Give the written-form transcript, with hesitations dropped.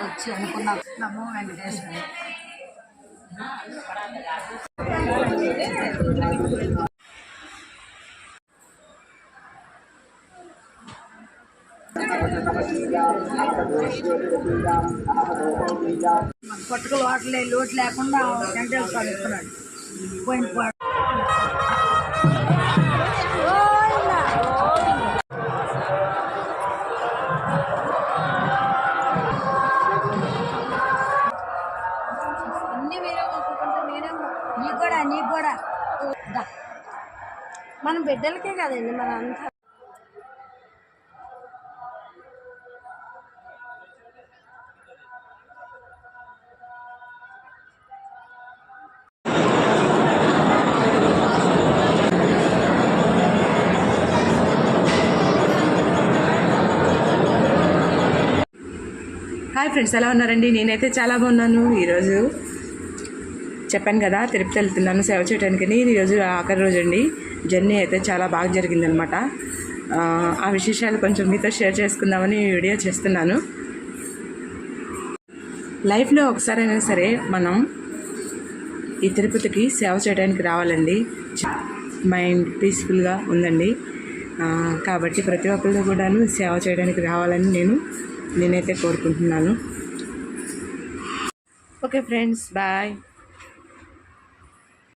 వచ్చి అనుకున్నాం నమో వెంకటేశ్వర. పట్టుకులు వాటలే లోటు లేకుండా వెంకటేశ్వర ఇస్తున్నాడు. పోయిన నీకు కూడా మన బిడ్డలకే కదండి మన అంతా. హాయ్ ఫ్రెండ్స్, ఎలా ఉన్నారండి? నేనైతే చాలా బాగున్నాను. ఈరోజు చెప్పాను కదా తిరుపతి వెళ్తున్నాను సేవ చేయడానికి. ఈరోజు ఆఖరి రోజు అండి. జర్నీ అయితే చాలా బాగా జరిగిందనమాట. ఆ విశేషాలు కొంచెం మీతో షేర్ చేసుకుందామని వీడియో చేస్తున్నాను. లైఫ్లో ఒకసారైనా సరే మనం ఈ తిరుపతికి సేవ చేయడానికి రావాలండి. మైండ్ పీస్ఫుల్గా ఉందండి. కాబట్టి ప్రతి ఒక్కళ్ళు కూడాను సేవ చేయడానికి రావాలని నేనైతే కోరుకుంటున్నాను. Okay friends, bye.